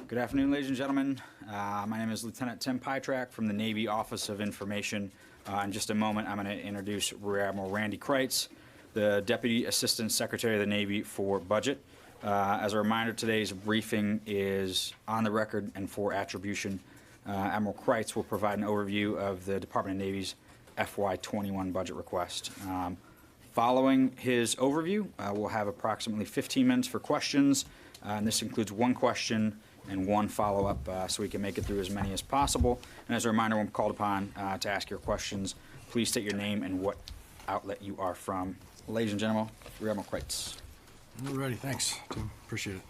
Good afternoon, ladies and gentlemen. My name is Lieutenant Tim Pytrak from the Navy Office of Information. In just a moment, I'm going to introduce Rear Admiral Randy Kreitz, the Deputy Assistant Secretary of the Navy for Budget. As a reminder, today's briefing is on the record and for attribution. Admiral Kreitz will provide an overview of the Department of Navy's FY21 budget request. Following his overview, we'll have approximately 15 minutes for questions, and this includes one question and one follow-up, so we can make it through as many as possible. And as a reminder, when called upon to ask your questions, please state your name and what outlet you are from. Ladies and gentlemen, Rear Admiral Kreitz. All righty, thanks, Tim. Appreciate it.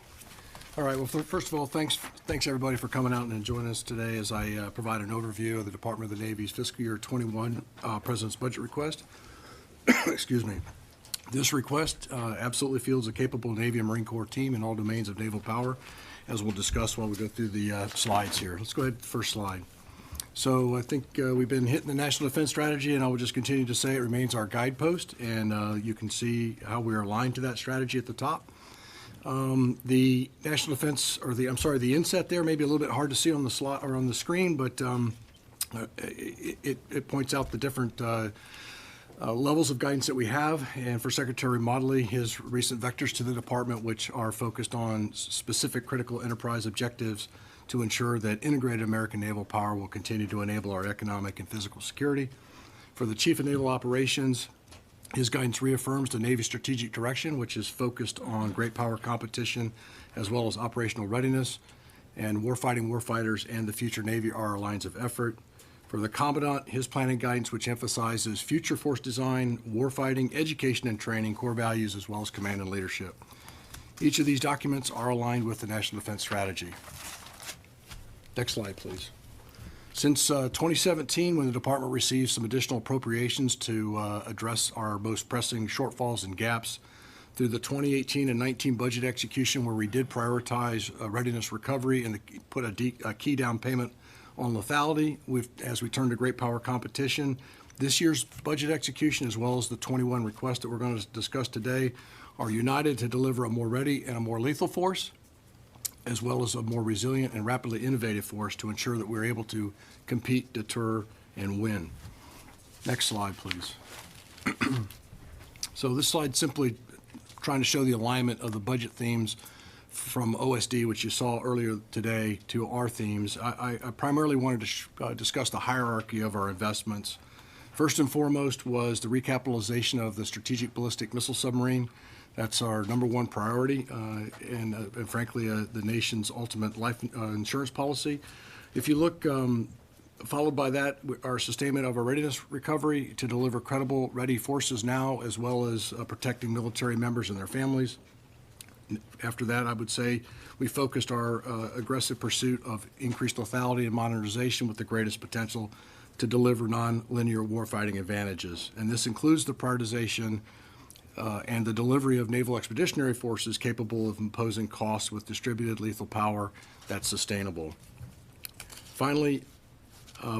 All right, well, first of all, thanks everybody for coming out and joining us today as I provide an overview of the Department of the Navy's fiscal year 21 President's budget request. Excuse me. This request absolutely fields a capable Navy and Marine Corps team in all domains of naval power, as we'll discuss while we go through the slides here. Let's go ahead to the first slide. So I think we've been hitting the National Defense Strategy, and I will just continue to say it remains our guidepost, and you can see how we are aligned to that strategy at the top. The National Defense, or the inset there may be a little bit hard to see on the slide or on the screen, but it points out the different levels of guidance that we have, and for Secretary Modley, his recent vectors to the department, which are focused on specific critical enterprise objectives to ensure that integrated American naval power will continue to enable our economic and physical security. For the Chief of Naval Operations, his guidance reaffirms the Navy's strategic direction, which is focused on great power competition as well as operational readiness, and warfighters, and the future Navy are our lines of effort. For the Commandant, his planning guidance, which emphasizes future force design, warfighting, education and training, core values, as well as command and leadership. Each of these documents are aligned with the National Defense Strategy. Next slide, please. Since 2017, when the Department received some additional appropriations to address our most pressing shortfalls and gaps, through the 2018 and 19 budget execution, where we did prioritize readiness recovery and put a key down payment on lethality, as we turn to great power competition. This year's budget execution, as well as the 21 requests that we're going to discuss today, are united to deliver a more ready and a more lethal force, as well as a more resilient and rapidly innovative force to ensure that we're able to compete, deter, and win. Next slide, please. So this slide simply trying to show the alignment of the budget themes from OSD, which you saw earlier today, to our themes. I primarily wanted to discuss the hierarchy of our investments. First and foremost was the recapitalization of the Strategic Ballistic Missile Submarine. That's our number one priority, and frankly, the nation's ultimate life insurance policy. If you look, followed by that, our sustainment of our readiness recovery to deliver credible, ready forces now, as well as protecting military members and their families. After that, I would say we focused our aggressive pursuit of increased lethality and modernization with the greatest potential to deliver non-linear warfighting advantages. And this includes the prioritization and the delivery of naval expeditionary forces capable of imposing costs with distributed lethal power that's sustainable. Finally,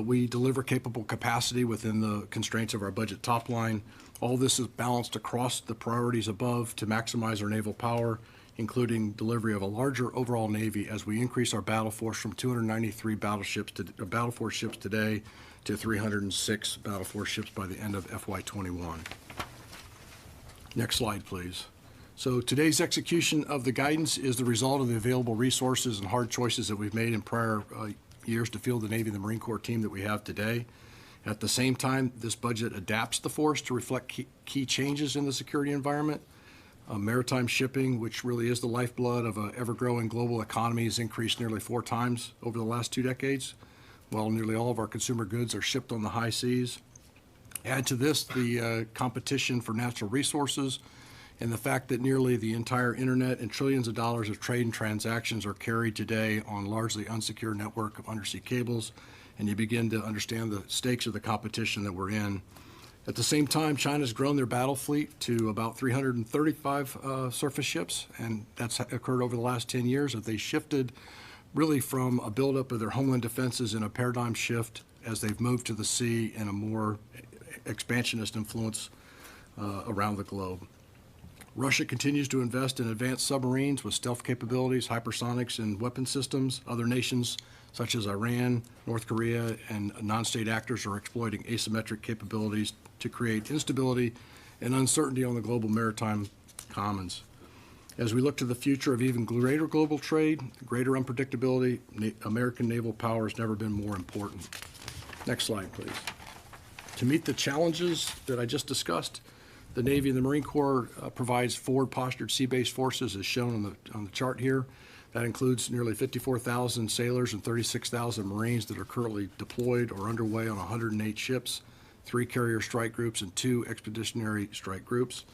we deliver capable capacity within the constraints of our budget top line. All this is balanced across the priorities above to maximize our naval power, including delivery of a larger overall Navy as we increase our battle force from 293 battle force ships today to 306 battle force ships by the end of FY21. Next slide, please. So today's execution of the guidance is the result of the available resources and hard choices that we've made in prior years to field the Navy and the Marine Corps team that we have today. At the same time, this budget adapts the force to reflect key changes in the security environment. Maritime shipping, which really is the lifeblood of an ever-growing global economy, has increased nearly 4 times over the last 2 decades, while nearly all of our consumer goods are shipped on the high seas. Add to this the competition for natural resources and the fact that nearly the entire internet and trillions of dollars of trade and transactions are carried today on largely unsecured network of undersea cables, and you begin to understand the stakes of the competition that we're in. At the same time, China's grown their battle fleet to about 335 surface ships, and that's occurred over the last 10 years as they shifted really from a buildup of their homeland defenses in a paradigm shift as they've moved to the sea and a more expansionist influence around the globe. Russia continues to invest in advanced submarines with stealth capabilities, hypersonics, and weapon systems. Other nations, such as Iran, North Korea, and non-state actors are exploiting asymmetric capabilities to create instability and uncertainty on the global maritime commons. As we look to the future of even greater global trade, greater unpredictability, American naval power has never been more important. Next slide, please. To meet the challenges that I just discussed, the Navy and the Marine Corps provides forward-postured sea-based forces, as shown on the chart here. That includes nearly 54,000 sailors and 36,000 Marines that are currently deployed or underway on 108 ships, 3 carrier strike groups, and 2 expeditionary strike groups.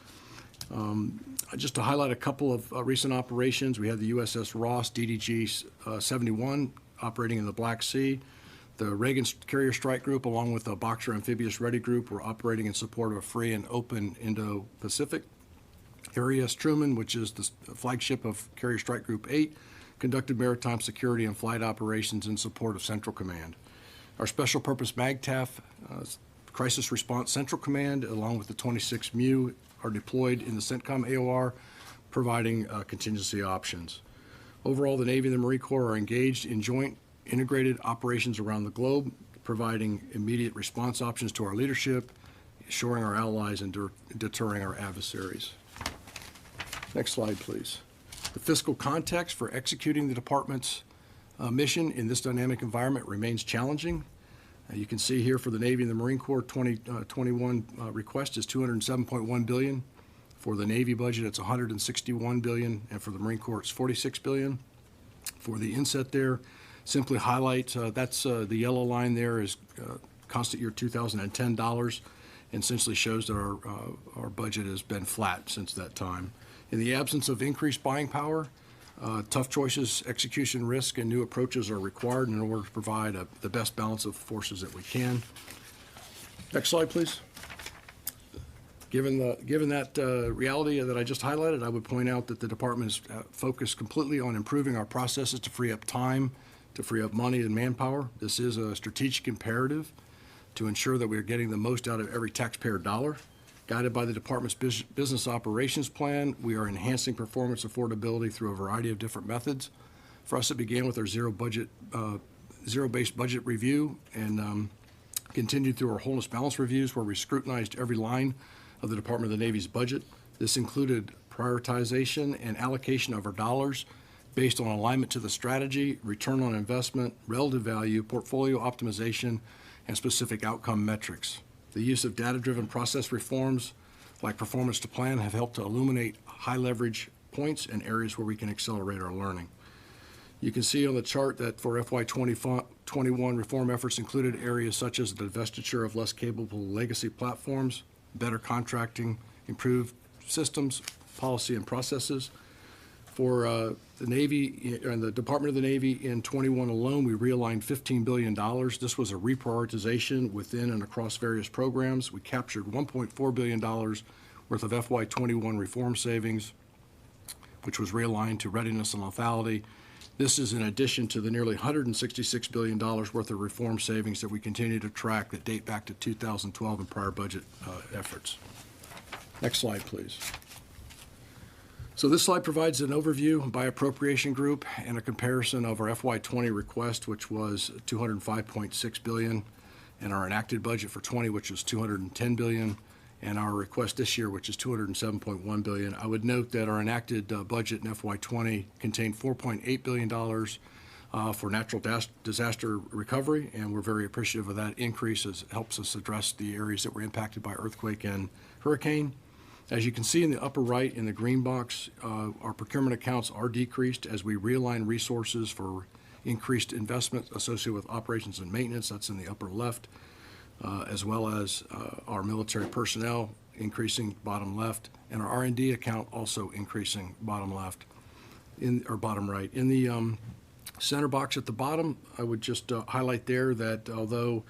Just to highlight a couple of recent operations, we had the USS Ross DDG 71 operating in the Black Sea. The Reagan Carrier Strike Group, along with the Boxer Amphibious Ready Group, were operating in support of a free and open Indo-Pacific. Harry S. Truman, which is the flagship of Carrier Strike Group 8, conducted maritime security and flight operations in support of Central Command. Our Special Purpose MAGTF, Crisis Response Central Command, along with the 26 MU, are deployed in the CENTCOM AOR, providing contingency options. Overall, the Navy and the Marine Corps are engaged in joint integrated operations around the globe, providing immediate response options to our leadership, assuring our allies, and deterring our adversaries. Next slide, please. The fiscal context for executing the department's mission in this dynamic environment remains challenging. You can see here for the Navy and the Marine Corps, 2021 request is $207.1 billion. For the Navy budget, it's $161 billion, and for the Marine Corps, it's $46 billion. For the inset there, simply highlight, that's the yellow line there is constant year 2010 dollars, and essentially shows that our budget has been flat since that time. In the absence of increased buying power, tough choices, execution risk, and new approaches are required in order to provide the best balance of forces that we can. Next slide, please. Given that reality that I just highlighted, I would point out that the department is focused completely on improving our processes to free up time, to free up money and manpower. This is a strategic imperative to ensure that we are getting the most out of every taxpayer dollar. Guided by the department's business operations plan, we are enhancing performance affordability through a variety of different methods. For us, it began with our zero-based budget review and continued through our wholeness balance reviews, where we scrutinized every line of the Department of the Navy's budget. This included prioritization and allocation of our dollars based on alignment to the strategy, return on investment, relative value, portfolio optimization, and specific outcome metrics. The use of data-driven process reforms like performance to plan have helped to illuminate high leverage points and areas where we can accelerate our learning. You can see on the chart that for FY 2021, reform efforts included areas such as the divestiture of less capable legacy platforms, better contracting, improved systems, policy, and processes. For the Navy and the Department of the Navy in 21 alone, we realigned $15 billion. This was a reprioritization within and across various programs. We captured $1.4 billion worth of FY 21 reform savings, which was realigned to readiness and lethality. This is in addition to the nearly $166 billion worth of reform savings that we continue to track that date back to 2012 and prior budget efforts. Next slide, please. So this slide provides an overview by appropriation group and a comparison of our FY20 request, which was $205.6 billion, and our enacted budget for 20, which was $210 billion, and our request this year, which is $207.1 billion. I would note that our enacted budget in FY20 contained $4.8 billion for natural disaster recovery, and we're very appreciative of that increase as it helps us address the areas that were impacted by earthquake and hurricane. As you can see in the upper right in the green box, our procurement accounts are decreased as we realign resources for increased investment associated with operations and maintenance. That's in the upper left, as well as our military personnel increasing bottom left, and our R&D account also increasing bottom left, or bottom right. In the center box at the bottom, I would just highlight there that although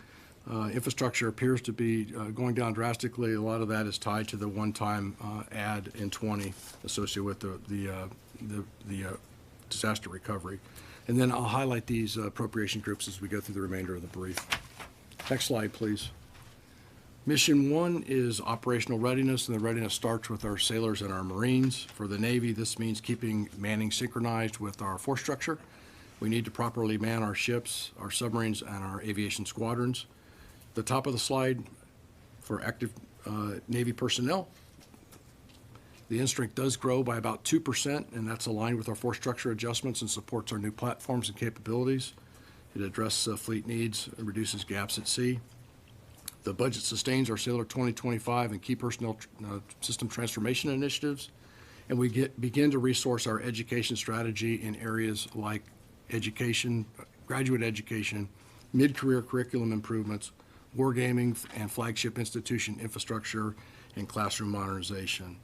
infrastructure appears to be going down drastically, a lot of that is tied to the one-time add in 20 associated with the disaster recovery. And then I'll highlight these appropriation groups as we go through the remainder of the brief. Next slide, please. Mission 1 is operational readiness, and the readiness starts with our sailors and our Marines. For the Navy, this means keeping manning synchronized with our force structure. We need to properly man our ships, our submarines, and our aviation squadrons. The top of the slide for active Navy personnel, the end strength does grow by about 2%, and that's aligned with our force structure adjustments and supports our new platforms and capabilities. It addresses fleet needs and reduces gaps at sea. The budget sustains our Sailor 2025 and key personnel system transformation initiatives, and we begin to resource our education strategy in areas like education, graduate education, mid-career curriculum improvements, wargaming and flagship institution infrastructure, and classroom modernization.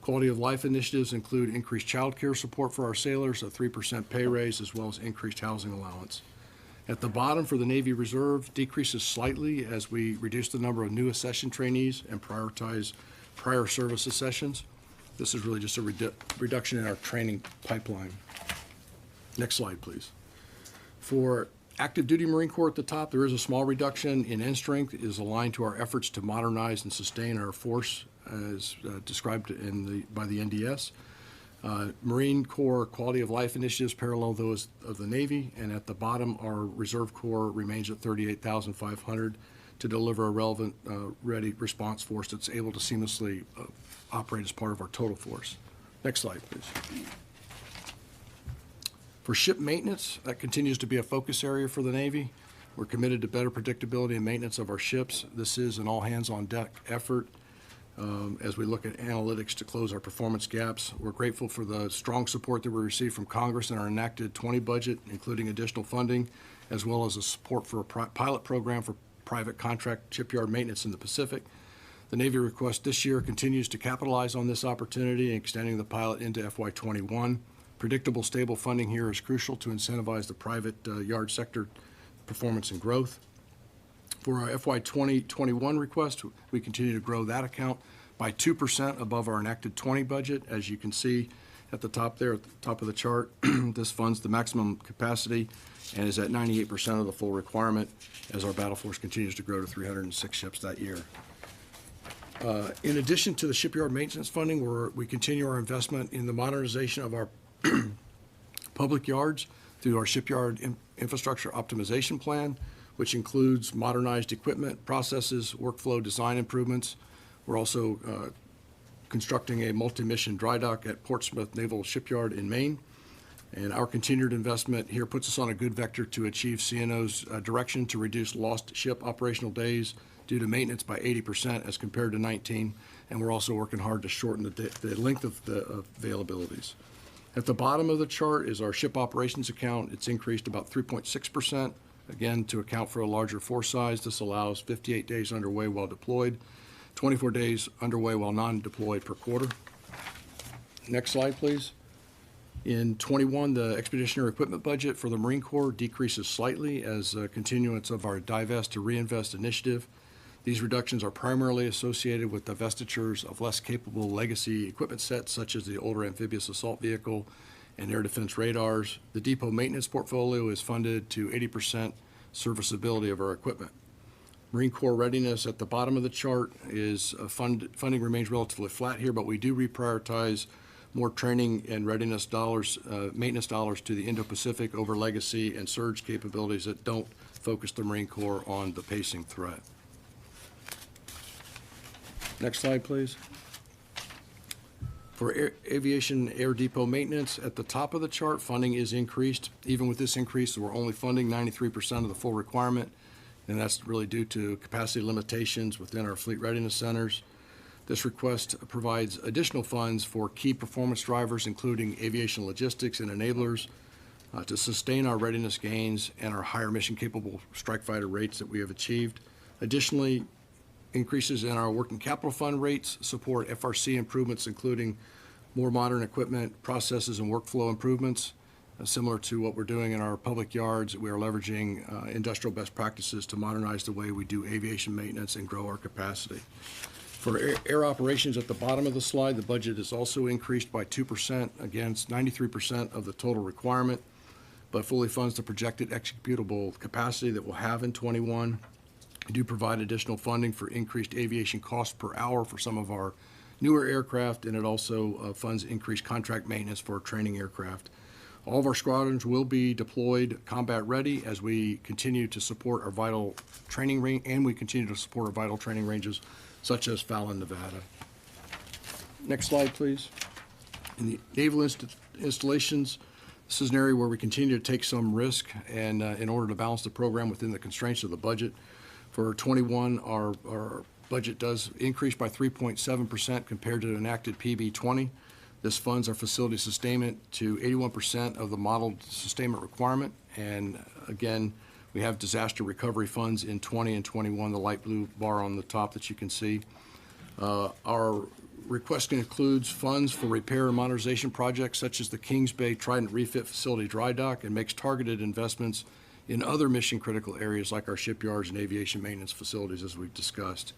Quality of life initiatives include increased child care support for our sailors, a 3% pay raise, as well as increased housing allowance. At the bottom for the Navy Reserve, decreases slightly as we reduce the number of new accession trainees and prioritize prior service accessions. This is really just a reduction in our training pipeline. Next slide, please. For active duty Marine Corps at the top, there is a small reduction in end strength. It is aligned to our efforts to modernize and sustain our force as described by the NDS. Marine Corps quality of life initiatives parallel those of the Navy, and at the bottom, our Reserve Corps remains at 38,500 to deliver a relevant, ready response force that's able to seamlessly operate as part of our total force. Next slide, please. For ship maintenance, that continues to be a focus area for the Navy. We're committed to better predictability and maintenance of our ships. This is an all-hands-on-deck effort. As we look at analytics to close our performance gaps. We're grateful for the strong support that we received from Congress in our enacted 20 budget, including additional funding, as well as a support for a pilot program for private contract shipyard maintenance in the Pacific. The Navy request this year continues to capitalize on this opportunity, extending the pilot into FY21. Predictable, stable funding here is crucial to incentivize the private yard sector performance and growth. For our FY 2021 request, we continue to grow that account by 2% above our enacted 20 budget. As you can see at the top there, at the top of the chart, this funds the maximum capacity and is at 98% of the full requirement as our battle force continues to grow to 306 ships that year. In addition to the shipyard maintenance funding, we continue our investment in the modernization of our public yards through our shipyard infrastructure optimization plan, which includes modernized equipment, processes, workflow design improvements. We're also constructing a multi-mission dry dock at Portsmouth Naval Shipyard in Maine. And our continued investment here puts us on a good vector to achieve CNO's direction to reduce lost ship operational days due to maintenance by 80% as compared to 19. And we're also working hard to shorten the length of the availabilities. At the bottom of the chart is our ship operations account. It's increased about 3.6%. Again, to account for a larger force size, this allows 58 days underway while deployed, 24 days underway while non-deployed per quarter. Next slide, please. In 21, the expeditionary equipment budget for the Marine Corps decreases slightly as a continuance of our divest to reinvest initiative. These reductions are primarily associated with divestitures of less capable legacy equipment sets, such as the older amphibious assault vehicle and air defense radars. The depot maintenance portfolio is funded to 80% serviceability of our equipment. Marine Corps readiness at the bottom of the chart is funding remains relatively flat here, but we do reprioritize more training and readiness dollars, maintenance dollars to the Indo-Pacific over legacy and surge capabilities that don't focus the Marine Corps on the pacing threat. Next slide, please. For aviation air depot maintenance, at the top of the chart, funding is increased. Even with this increase, we're only funding 93% of the full requirement, and that's really due to capacity limitations within our fleet readiness centers. This request provides additional funds for key performance drivers, including aviation logistics and enablers, to sustain our readiness gains and our higher mission-capable strike fighter rates that we have achieved. Additionally, increases in our working capital fund rates support FRC improvements, including more modern equipment, processes, and workflow improvements. Similar to what we're doing in our public yards, we are leveraging industrial best practices to modernize the way we do aviation maintenance and grow our capacity. For air operations at the bottom of the slide, the budget is also increased by 2% against 93% of the total requirement, but fully funds the projected executable capacity that we'll have in 21. We do provide additional funding for increased aviation costs per hour for some of our newer aircraft, and it also funds increased contract maintenance for training aircraft. All of our squadrons will be deployed combat ready as we continue to support our vital training range, and we continue to support our vital training ranges such as Fallon, Nevada. Next slide, please. In the naval installations, this is an area where we continue to take some risk, and in order to balance the program within the constraints of the budget. For 21, our budget does increase by 3.7% compared to enacted PB 20. This funds our facility sustainment to 81% of the modeled sustainment requirement. And again, we have disaster recovery funds in 20 and 21, the light blue bar on the top that you can see. Our request includes funds for repair and modernization projects such as the Kings Bay Trident Refit Facility Dry Dock, and makes targeted investments in other mission-critical areas like our shipyards and aviation maintenance facilities, as we've discussed.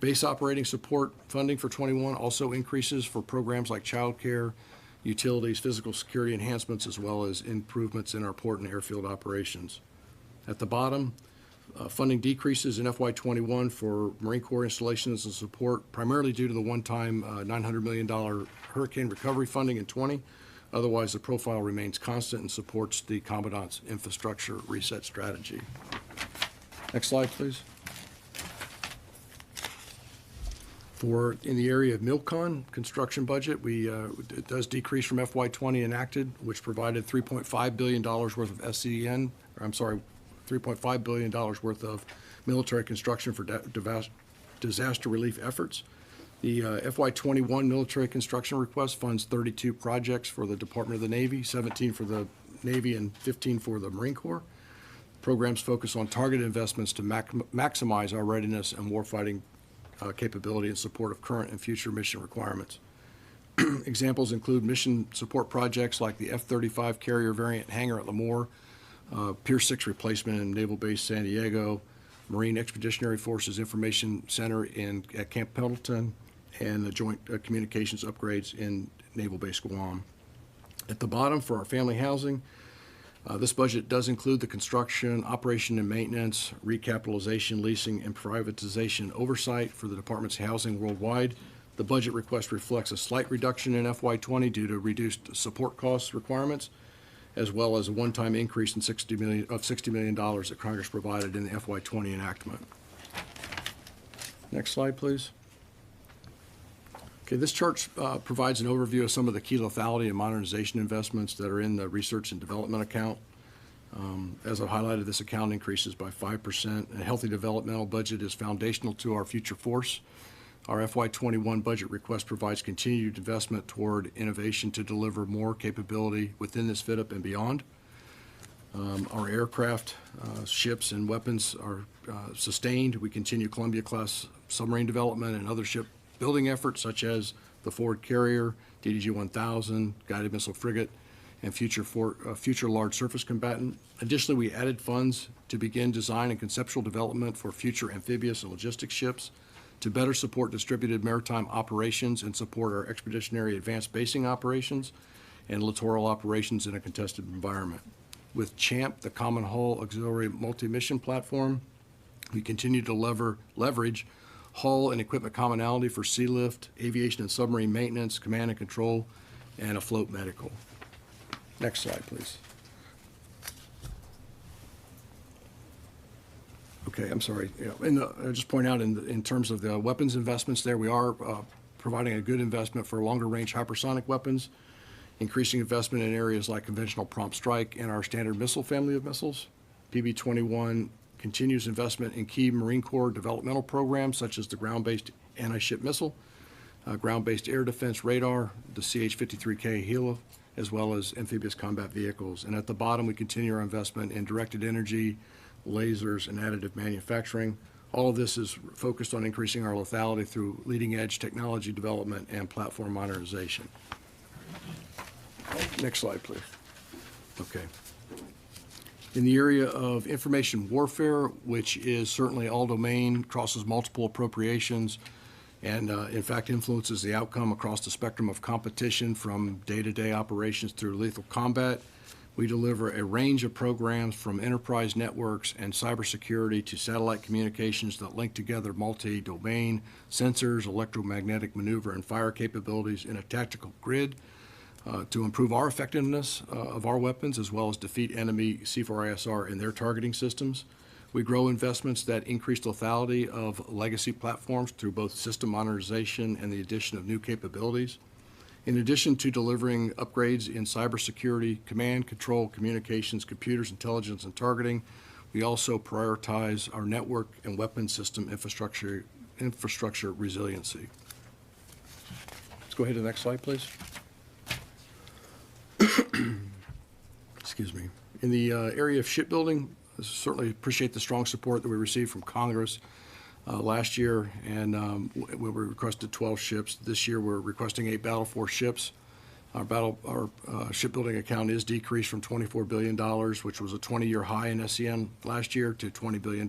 Base operating support funding for 21 also increases for programs like child care, utilities, physical security enhancements, as well as improvements in our port and airfield operations. At the bottom, funding decreases in FY21 for Marine Corps installations and support, primarily due to the one-time $900 million hurricane recovery funding in 20. Otherwise, the profile remains constant and supports the Commandant's infrastructure reset strategy. Next slide, please. In the area of MILCON construction budget, it does decrease from FY20 enacted, which provided $3.5 billion worth of $3.5 billion worth of military construction for disaster relief efforts. The FY21 military construction request funds 32 projects for the Department of the Navy, 17 for the Navy, and 15 for the Marine Corps. Programs focus on targeted investments to maximize our readiness and warfighting capability in support of current and future mission requirements. Examples include mission support projects like the F-35 carrier variant hangar at Lemoore, Pier 6 replacement in Naval Base San Diego, Marine Expeditionary Forces Information Center at Camp Pendleton, and the Joint Communications upgrades in Naval Base Guam. At the bottom, for our family housing, this budget does include the construction, operation and maintenance, recapitalization, leasing, and privatization oversight for the Department's housing worldwide. The budget request reflects a slight reduction in FY20 due to reduced support costs requirements, as well as a one-time increase in $60 million that Congress provided in the FY20 enactment. Next slide, please. Okay, this chart provides an overview of some of the key lethality and modernization investments that are in the research and development account. As I've highlighted, this account increases by 5%. A healthy developmental budget is foundational to our future force. Our FY21 budget request provides continued investment toward innovation to deliver more capability within this FYDP and beyond. Our aircraft, ships, and weapons are sustained. We continue Columbia-class submarine development and other ship building efforts such as the Ford Carrier, DDG-1000, guided missile frigate, and future large surface combatant. Additionally, we added funds to begin design and conceptual development for future amphibious and logistics ships to better support distributed maritime operations and support our expeditionary advanced basing operations and littoral operations in a contested environment. With CHAMP, the Common Hull Auxiliary Multi-Mission Platform, we continue to leverage hull and equipment commonality for sea lift, aviation and submarine maintenance, command and control, and afloat medical. Next slide, please. Okay, I'm sorry. I'll just point out in terms of the weapons investments there, we are providing a good investment for longer range hypersonic weapons, increasing investment in areas like conventional prompt strike and our standard missile family of missiles. PB21 continues investment in key Marine Corps developmental programs such as the ground-based anti-ship missile, ground-based air defense radar, the CH-53K Hilo, as well as amphibious combat vehicles. And at the bottom, we continue our investment in directed energy, lasers, and additive manufacturing. All of this is focused on increasing our lethality through leading-edge technology development and platform modernization. Next slide, please. Okay. In the area of information warfare, which is certainly all domain, crosses multiple appropriations, and in fact influences the outcome across the spectrum of competition from day-to-day operations through lethal combat, We deliver a range of programs from enterprise networks and cybersecurity to satellite communications that link together multi-domain sensors, electromagnetic maneuver, and fire capabilities in a tactical grid to improve our effectiveness of our weapons as well as defeat enemy C4ISR in their targeting systems. We grow investments that increase lethality of legacy platforms through both system modernization and the addition of new capabilities. In addition to delivering upgrades in cybersecurity, command, control, communications, computers, intelligence, and targeting, we also prioritize our network and weapon system infrastructure resiliency. Let's go ahead to the next slide, please. Excuse me. In the area of shipbuilding, I certainly appreciate the strong support that we received from Congress last year, and we requested 12 ships. This year, we're requesting 8 Battle Force ships. Our shipbuilding account is decreased from $24 billion, which was a 20-year high in SCN last year, to $20 billion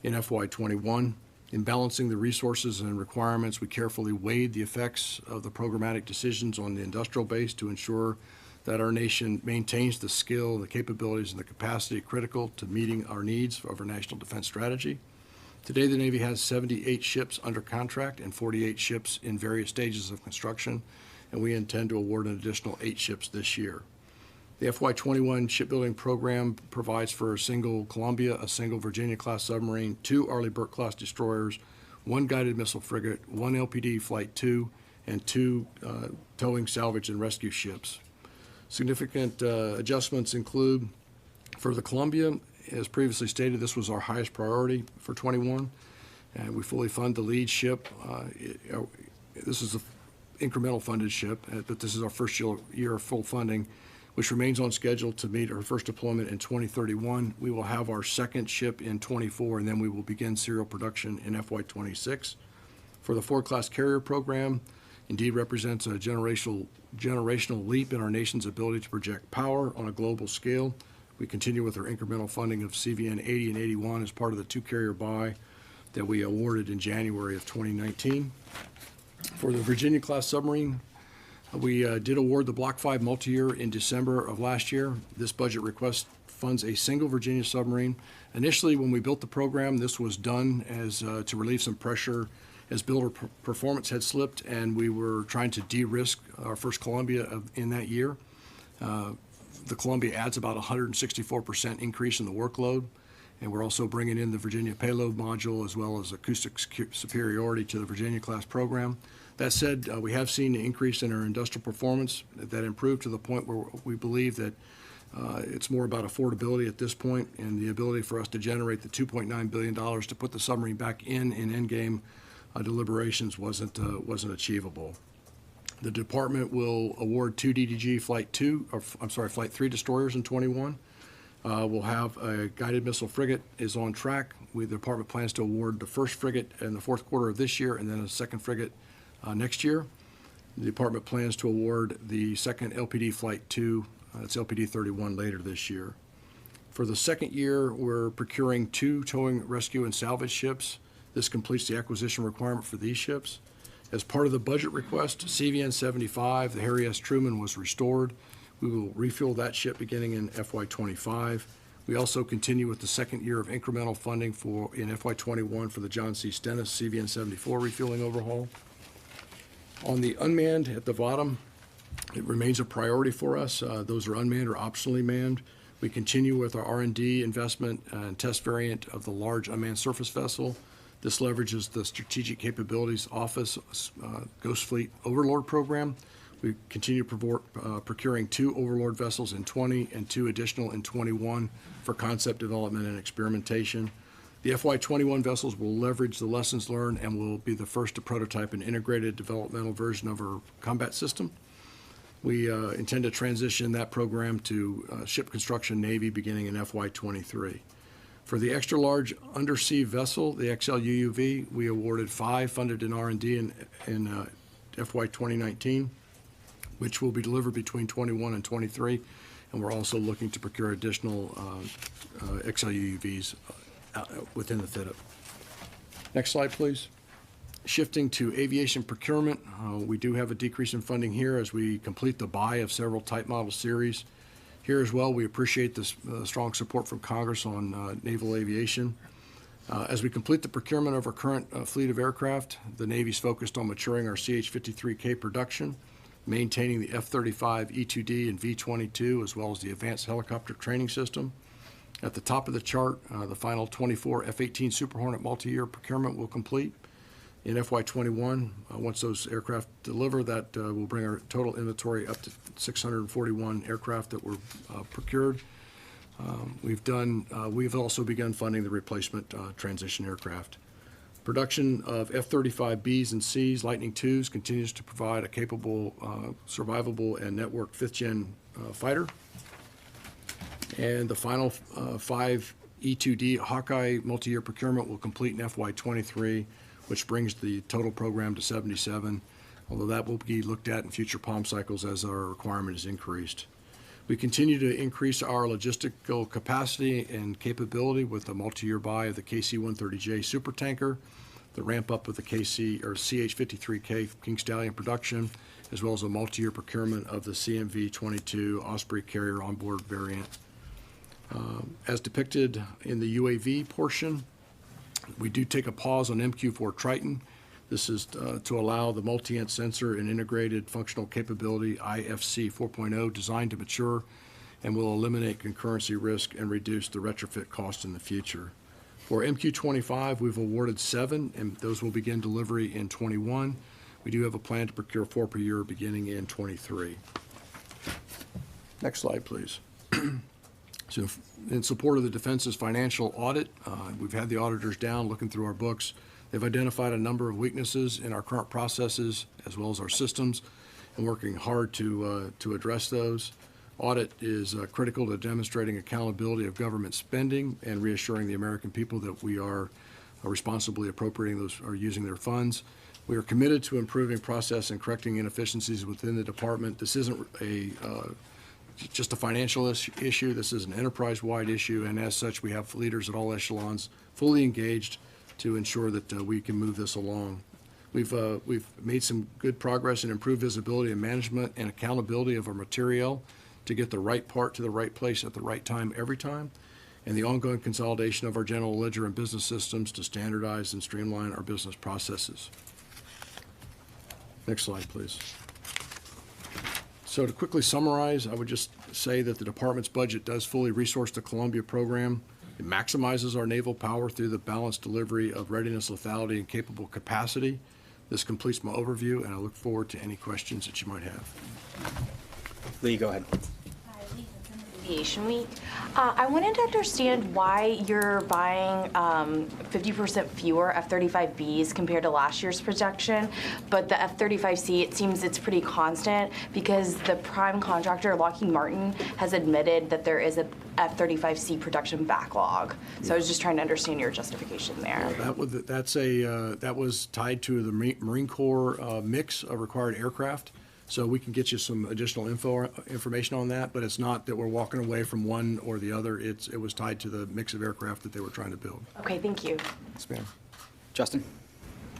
in FY21. In balancing the resources and requirements, we carefully weighed the effects of the programmatic decisions on the industrial base to ensure that our nation maintains the skill, the capabilities, and the capacity critical to meeting our needs of our national defense strategy. Today, the Navy has 78 ships under contract and 48 ships in various stages of construction, and we intend to award an additional 8 ships this year. The FY21 shipbuilding program provides for a single Columbia, a single Virginia-class submarine, 2 Arleigh Burke-class destroyers, 1 guided missile frigate, 1 LPD Flight II, and 2 towing, salvage, and rescue ships. Significant adjustments include, for the Columbia, as previously stated, this was our highest priority for 21, and we fully fund the lead ship. This is an incremental funded ship, but this is our first year of full funding, which remains on schedule to meet our first deployment in 2031. We will have our second ship in 24, and then we will begin serial production in FY26. For the Ford-class carrier program, indeed represents a generational leap in our nation's ability to project power on a global scale. We continue with our incremental funding of CVN 80 and 81 as part of the 2 carrier buy that we awarded in January of 2019. For the Virginia-class submarine, we did award the Block 5 multi-year in December of last year. This budget request funds a single Virginia submarine. Initially, when we built the program, this was done as to relieve some pressure as builder performance had slipped, and we were trying to de-risk our first Columbia in that year. The Columbia adds about 164% increase in the workload, and we're also bringing in the Virginia payload module as well as acoustic superiority to the Virginia-class program. That said, we have seen an increase in our industrial performance that improved to the point where we believe that it's more about affordability at this point, and the ability for us to generate the $2.9 billion to put the submarine back in endgame deliberations wasn't achievable. The department will award 2 DDG Flight 3 destroyers in 21. We'll have a guided missile frigate is on track. The department plans to award the first frigate in the fourth quarter of this year and then a second frigate next year. The department plans to award the second LPD Flight 2, it's LPD 31, later this year. For the second year, we're procuring 2 towing, rescue, and salvage ships. This completes the acquisition requirement for these ships. As part of the budget request, CVN 75, the Harry S. Truman, was restored. We will refuel that ship beginning in FY25. We also continue with the second year of incremental funding in FY21 for the John C. Stennis CVN 74 refueling overhaul. On the unmanned at the bottom, it remains a priority for us. Those are unmanned or optionally manned. We continue with our R&D investment and test variant of the large unmanned surface vessel. This leverages the Strategic Capabilities Office Ghost Fleet Overlord program. We continue procuring 2 Overlord vessels in 20 and 2 additional in 21 for concept development and experimentation. The FY21 vessels will leverage the lessons learned and will be the first to prototype an integrated developmental version of our combat system. We intend to transition that program to ship construction Navy beginning in FY23. For the extra-large undersea vessel, the XLUUV, we awarded 5 funded in R&D in FY 2019, which will be delivered between 21 and 23, and we're also looking to procure additional XLUUVs within the FIDIP. Next slide, please. Shifting to aviation procurement, we do have a decrease in funding here as we complete the buy of several type model series. Here as well, we appreciate the strong support from Congress on naval aviation. As we complete the procurement of our current fleet of aircraft, the Navy's focused on maturing our CH-53K production, maintaining the F-35 E-2D and V-22, as well as the Advanced Helicopter Training System. At the top of the chart, the final 24 F-18 Super Hornet multi-year procurement will complete in FY21. Once those aircraft deliver, that will bring our total inventory up to 641 aircraft that were procured. We've also begun funding the replacement transition aircraft. Production of F-35Bs and Cs, Lightning IIs, continues to provide a capable, survivable, and networked fifth-gen fighter. And the final 5 E-2D Hawkeye multi-year procurement will complete in FY23, which brings the total program to 77, although that will be looked at in future POM cycles as our requirement is increased. We continue to increase our logistical capacity and capability with the multi-year buy of the KC-130J supertanker, the ramp-up of the CH-53K King Stallion production, as well as a multi-year procurement of the CMV-22 Osprey carrier onboard variant. As depicted in the UAV portion, we do take a pause on MQ-4 Triton. This is to allow the multi-int sensor and integrated functional capability IFC 4.0 designed to mature and will eliminate concurrency risk and reduce the retrofit cost in the future. For MQ-25, we've awarded 7, and those will begin delivery in 21. We do have a plan to procure 4 per year beginning in 23. Next slide, please. So in support of the Defense's financial audit, we've had the auditors down looking through our books. They've identified a number of weaknesses in our current processes as well as our systems and working hard to address those. Audit is critical to demonstrating accountability of government spending and reassuring the American people that we are responsibly appropriating those or using their funds. We are committed to improving process and correcting inefficiencies within the department. This isn't just a financial issue. This is an enterprise-wide issue, and as such, we have leaders at all echelons fully engaged to ensure that we can move this along. We've made some good progress in improved visibility and management and accountability of our material to get the right part to the right place at the right time every time, and the ongoing consolidation of our general ledger and business systems to standardize and streamline our business processes. Next slide, please. So to quickly summarize, I would just say that the department's budget does fully resource the Columbia program. It maximizes our naval power through the balanced delivery of readiness, lethality, and capable capacity. This completes my overview, and I look forward to any questions that you might have. Lee, go ahead. Aviation Week. I wanted to understand why you're buying 50% fewer F-35Bs compared to last year's projection, but the F-35C, it seems it's pretty constant because the prime contractor, Lockheed Martin, has admitted that there is a F-35C production backlog. So I was just trying to understand your justification there. That was tied to the Marine Corps mix of required aircraft. So we can get you some additional information on that, but it's not that we're walking away from one or the other. It was tied to the mix of aircraft that they were trying to build. Okay, thank you. Yes, ma'am. Justin?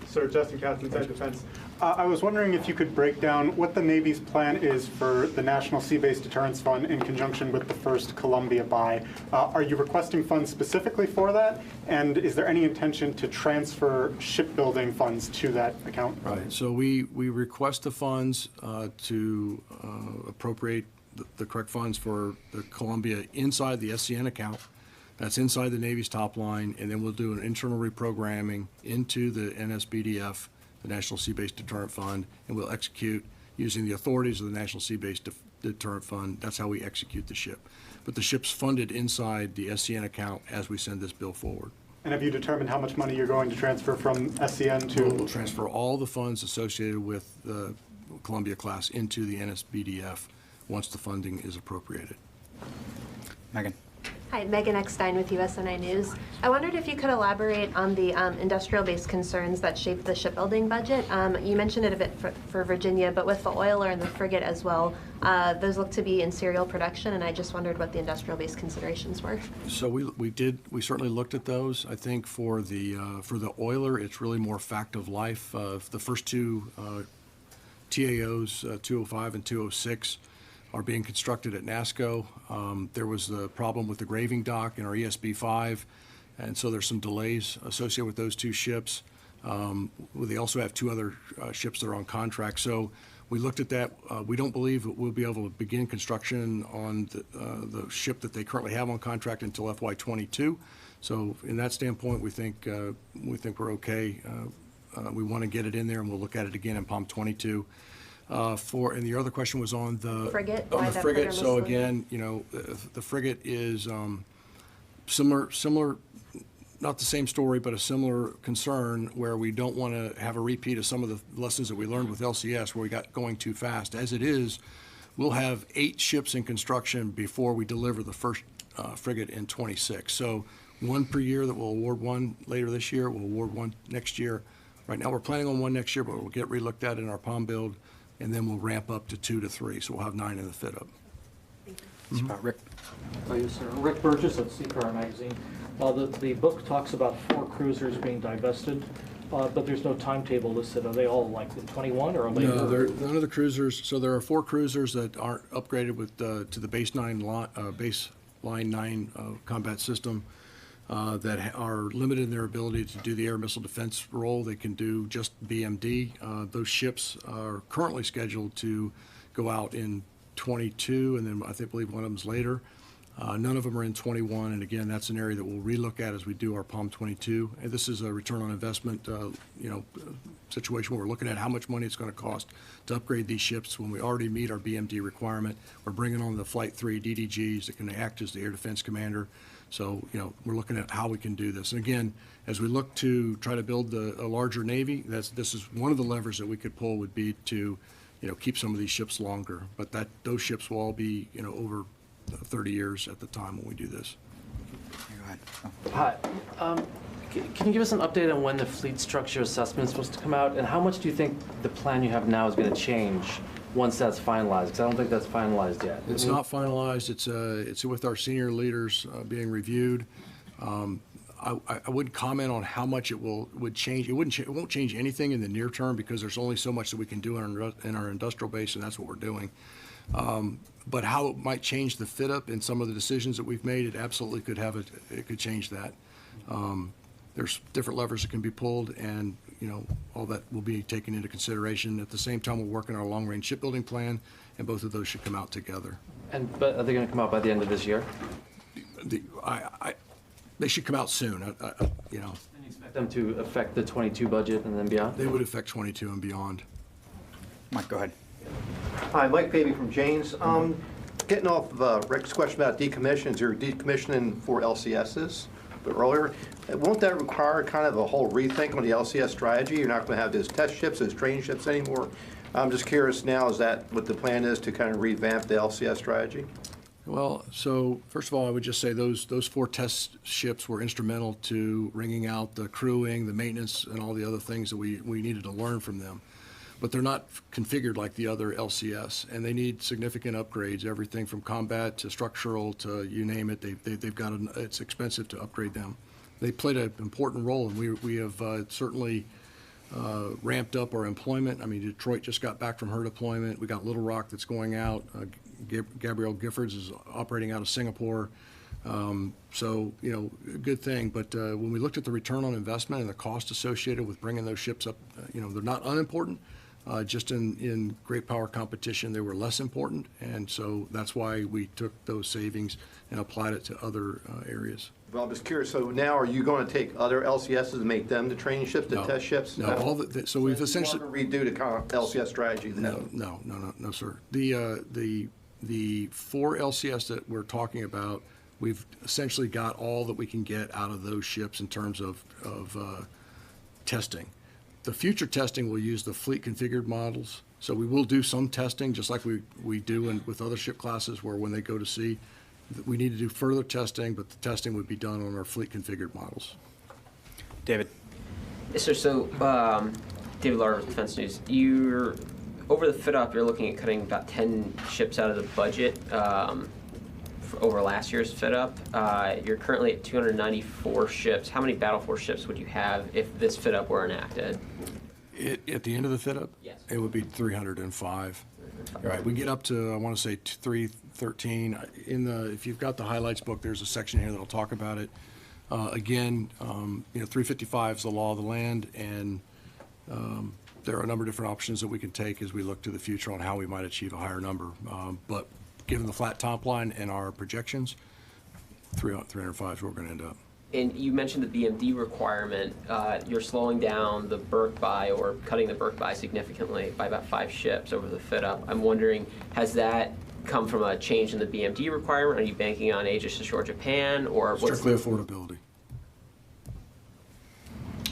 Sir, Justin Katz, Inside Defense. I was wondering if you could break down what the Navy's plan is for the National Sea-Based Deterrence Fund in conjunction with the first Columbia buy. Are you requesting funds specifically for that? And is there any intention to transfer shipbuilding funds to that account? Right. So we request the funds to appropriate the correct funds for the Columbia inside the SCN account. That's inside the Navy's top line, and then we'll do an internal reprogramming into the NSBDF, the National Sea-Based Deterrent Fund, and we'll execute using the authorities of the National Sea-Based Deterrent Fund. That's how we execute the ship. But the ship's funded inside the SCN account as we send this bill forward. And have you determined how much money you're going to transfer from SCN to? We'll transfer all the funds associated with the Columbia class into the NSBDF once the funding is appropriated. Megan? Hi, Megan Eckstein with USNI News. I wondered if you could elaborate on the industrial-based concerns that shape the shipbuilding budget. You mentioned it a bit for Virginia, but with the oiler and the frigate as well, those look to be in serial production, and I just wondered what the industrial-based considerations were. So we certainly looked at those. I think for the oiler, it's really more fact of life. The first two TAOs, 205 and 206, are being constructed at NASCO. There was the problem with the graving dock in our ESB-5, and so there's some delays associated with those two ships. They also have two other ships that are on contract. So we looked at that. We don't believe that we'll be able to begin construction on the ship that they currently have on contract until FY22. So in that standpoint, we think we're okay. We want to get it in there, and we'll look at it again in POM 22. And the other question was on the Frigate, On why the that frigate. program So was again, the frigate is similar. Not the same story, but a similar concern where we don't want to have a repeat of some of the lessons that we learned with LCS where we got going too fast. As it is, we'll have 8 ships in construction before we deliver the first frigate in 26. So one per year that we'll award one later this year, we'll award one next year. Right now, we're planning on one next year, but we'll get relooked at in our POM build, and then we'll ramp up to 2 to 3. So we'll have 9 in the fit up. Rick? Oh, yes, sir. Rick Burgess at Seafarer Magazine. The book talks about 4 cruisers being divested, but there's no timetable listed. Are they all like in 21 or later? No, none of the cruisers. So there are 4 cruisers that aren't upgraded with to the baseline 9 combat system that are limited in their ability to do the air missile defense role. They can do just BMD. Those ships are currently scheduled to go out in 22, and then I believe one of them's later. None of them are in 21, and again, that's an area that we'll relook at as we do our POM 22. And this is a return on investment, situation where we're looking at how much money it's going to cost to upgrade these ships when we already meet our BMD requirement. We're bringing on the Flight 3 DDGs that can act as the air defense commander. So, we're looking at how we can do this. And again, as we look to try to build a larger Navy, this is one of the levers that we could pull would be to, keep some of these ships longer. But those ships will all be, over 30 years at the time when we do this. Go ahead. Hi. Can you give us an update on when the fleet structure assessment is supposed to come out? And how much do you think the plan you have now is going to change once that's finalized? Because I don't think that's finalized yet. It's not finalized. It's with our senior leaders being reviewed. I wouldn't comment on how much it would change. It won't change anything in the near term because there's only so much that we can do in our industrial base, and that's what we're doing. But how it might change the fit up in some of the decisions that we've made, it absolutely could it could change that. There's different levers that can be pulled, and all that will be taken into consideration. At the same time, we're working our long-range shipbuilding plan, and both of those should come out together. But are they going to come out by the end of this year? They should come out soon. And you expect them to affect the 22 budget and then beyond? They would affect 22 and beyond. Mike, go ahead. Hi, Mike Baby from Janes. Getting off of Rick's question about decommissions, you're decommissioning for LCSs, but earlier, won't that require kind of a whole rethink on the LCS strategy? You're not going to have those test ships, those training ships anymore. I'm just curious now, is that what the plan is to kind of revamp the LCS strategy? Well, so first of all, I would just say those 4 test ships were instrumental to wringing out the crewing, the maintenance, and all the other things that we needed to learn from them. But they're not configured like the other LCS, and they need significant upgrades, everything from combat to structural to you name it. They've got it's expensive to upgrade them. They played an important role, and we have certainly ramped up our employment. I mean, Detroit just got back from her deployment. We got Little Rock that's going out. Gabrielle Giffords is operating out of Singapore. So, good thing. But when we looked at the return on investment and the cost associated with bringing those ships up, they're not unimportant. Just in great power competition, they were less important. And so that's why we took those savings and applied it to other areas. Well, I'm just curious, so now are you going to take other LCSs and make them the training ships, the test ships? No, so we've essentially... redo the LCS strategy then? No, sir. The 4 LCS that we're talking about, we've essentially got all that we can get out of those ships in terms of testing. The future testing will use the fleet configured models. So we will do some testing, just like we do with other ship classes, where when they go to sea, we need to do further testing, but the testing would be done on our fleet configured models. David? Yes, sir. So, David Lauder with Defense News. Over the fit up, you're looking at cutting about 10 ships out of the budget over last year's fit up. You're currently at 294 ships. How many Battle Force ships would you have if this fit up were enacted? At the end of the fit up? Yes. It would be 305. 5. All right, we get up to, I want to say 313. If you've got the highlights book, there's a section here that'll talk about it. Again, 355 is the law of the land, and there are a number of different options that we can take as we look to the future on how we might achieve a higher number. But given the flat top line and our projections, 305 is where we're going to end up. And you mentioned the BMD requirement. You're slowing down the berth buy or cutting the berth buy significantly by about 5 ships over the fit up. I'm wondering, has that come from a change in the BMD requirement? Are you banking on Aegis Ashore Japan, or what's Strictly affordability.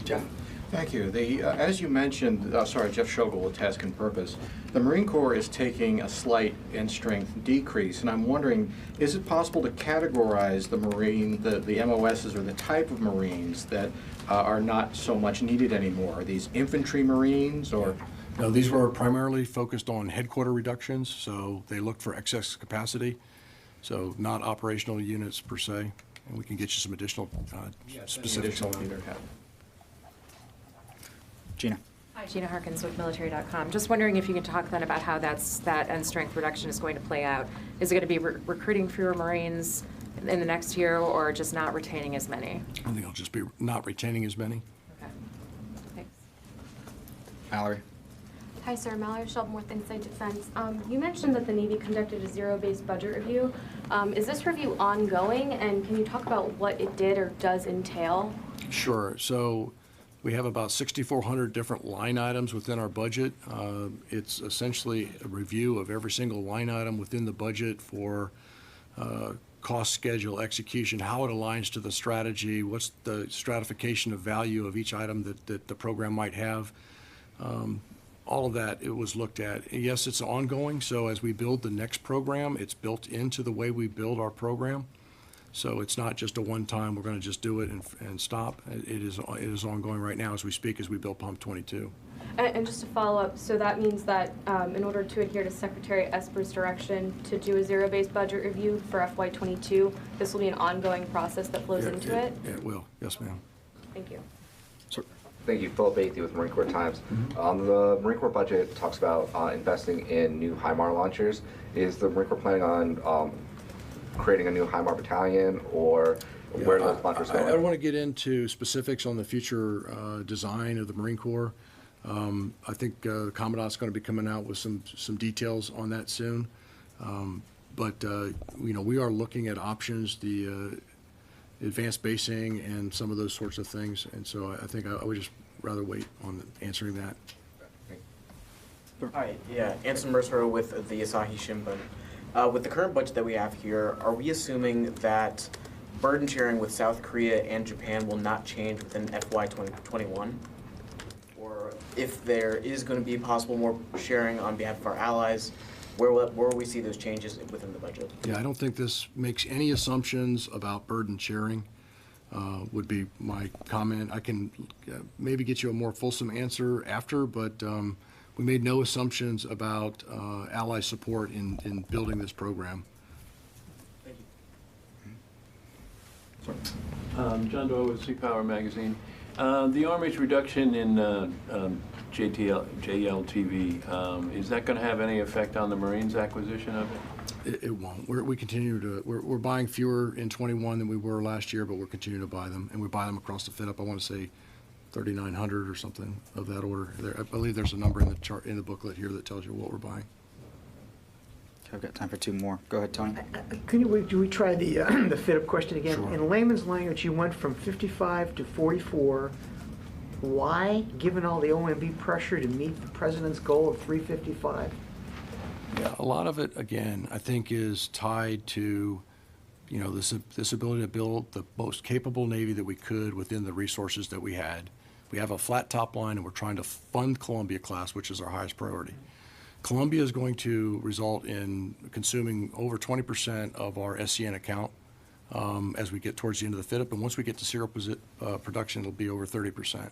Jeff? Thank you. As you mentioned, Jeff Schogel with Task and Purpose, the Marine Corps is taking a slight in strength decrease, and I'm wondering, is it possible to categorize the MOSs or the type of Marines that are not so much needed anymore? Are these infantry Marines or? No, these were primarily focused on headquarter reductions, so they looked for excess capacity, so not operational units per se, and we can get you some additional specifics on that. Gina? Hi, Gina Harkins with military.com. Just wondering if you can talk then about how that end strength reduction is going to play out. Is it going to be recruiting fewer Marines in the next year, or just not retaining as many? I think it'll just be not retaining as many. Okay. Thanks. Mallory? Hi, sir. Mallory Shelton with Inside Defense. You mentioned that the Navy conducted a zero-based budget review. Is this review ongoing, and can you talk about what it did or does entail? Sure. So we have about 6,400 different line items within our budget. It's essentially a review of every single line item within the budget for cost, schedule, execution, how it aligns to the strategy, what's the stratification of value of each item that the program might have. All of that, it was looked at. Yes, it's ongoing, so as we build the next program, it's built into the way we build our program. So it's not just a one-time, we're going to just do it and stop. It is ongoing right now as we speak, as we build Pump 22. And just to follow up, so that means that in order to adhere to Secretary Esper's direction to do a zero-based budget review for FY22, this will be an ongoing process that flows into it? It will, yes, ma'am. Thank you. Sir? Thank you, Philip Athey with Marine Corps Times. The Marine Corps budget talks about investing in new HIMAR launchers. Is the Marine Corps planning on creating a new HIMAR battalion, or where are those launchers going? I don't want to get into specifics on the future design of the Marine Corps. I think the Commandant's going to be coming out with some details on that soon. But we are looking at options, the advanced basing and some of those sorts of things. And so I think I would just rather wait on answering that. Hi, yeah, Anson Mercer with the Asahi Shimbun. With the current budget that we have here, are we assuming that burden sharing with South Korea and Japan will not change within FY 2021? Or if there is going to be possible more sharing on behalf of our allies, where will we see those changes within the budget? Yeah, I don't think this makes any assumptions about burden sharing, would be my comment. I can maybe get you a more fulsome answer after, but we made no assumptions about ally support in building this program. John Doyle with Sea Power Magazine. The Army's reduction in JLTV, is that going to have any effect on the Marines' acquisition of it? It won't. We continue to, we're buying fewer in 21 than we were last year, but we're continuing to buy them, and we buy them across the fit up. I want to say 3,900 or something of that order. I believe there's a number in the chart, in the booklet here, that tells you what we're buying. Okay, I've got time for 2 more. Go ahead, Tony. Do we try the the fit-up question again? Sure. In layman's language, you went from 55 to 44. Why, given all the OMB pressure to meet the president's goal of 355? Yeah, a lot of it, again, I think is tied to, this ability to build the most capable Navy that we could within the resources that we had. We have a flat top line, and we're trying to fund Columbia class, which is our highest priority. Columbia is going to result in consuming over 20% of our SCN account as we get towards the end of the fit-up, and once we get to serial production, it'll be over 30%.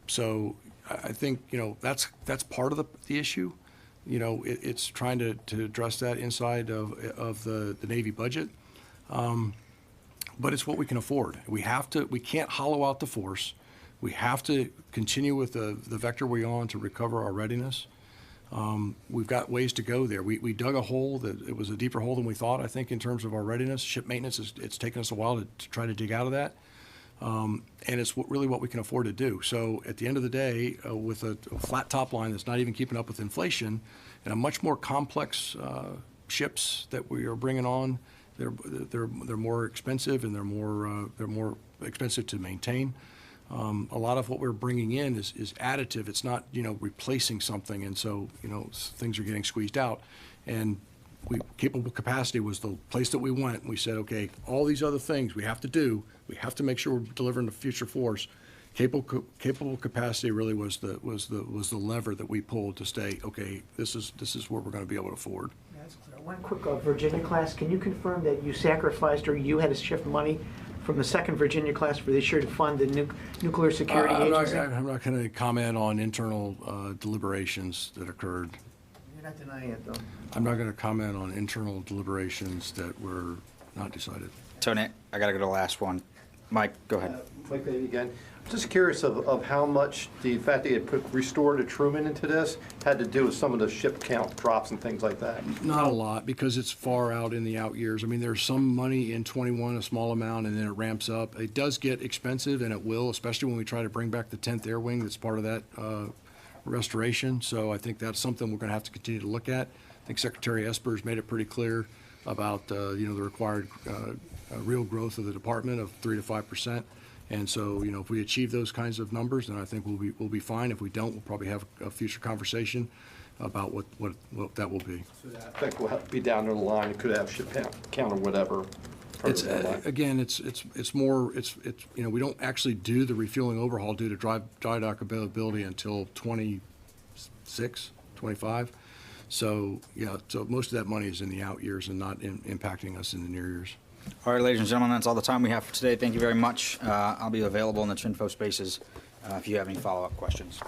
So I think, that's part of the issue. It's trying to address that inside of the Navy budget, but it's what we can afford. We can't hollow out the force. We have to continue with the vector we're on to recover our readiness. We've got ways to go there. We dug a hole that it was a deeper hole than we thought, I think, in terms of our readiness. Ship maintenance, it's taken us a while to try to dig out of that. And it's really what we can afford to do. So at the end of the day, with a flat top line that's not even keeping up with inflation, and a much more complex ships that we are bringing on, they're more expensive and they're more expensive to maintain. A lot of what we're bringing in is additive. It's not, replacing something, and so, things are getting squeezed out. And capable capacity was the place that we went. We said, okay, all these other things we have to do. We have to make sure we're delivering the future force. Capable capacity really was the lever that we pulled to say, okay, this is what we're going to be able to afford. That's clear. One quick Virginia class. Can you confirm that you sacrificed or you had to shift money from the second Virginia class for this year to fund the nuclear security agency? I'm not going to comment on internal deliberations that occurred. You're not denying it, though. I'm not going to comment on internal deliberations that were not decided. Tony, I got to go to the last one. Mike, go ahead. Mike Bailey again. Just curious of how much the fact that you put restored Truman into this had to do with some of the ship count drops and things like that. Not a lot, because it's far out in the out years. I mean, there's some money in 21, a small amount, and then it ramps up. It does get expensive, and it will, especially when we try to bring back the 10th Air Wing that's part of that restoration. So I think that's something we're going to have to continue to look at. I think Secretary Esper's made it pretty clear about the required real growth of the department of 3 to 5%. And so, if we achieve those kinds of numbers, then I think we'll be fine. If we don't, we'll probably have a future conversation about what that will be. So that effect will have to be down the line. It could have ship count or whatever. It's again, it's more, we don't actually do the refueling overhaul due to dry dock availability until 26, 25. So so most of that money is in the out years and not impacting us in the near years. All right, ladies and gentlemen, that's all the time we have for today. Thank you very much. I'll be available in the Chinfo spaces if you have any follow-up questions.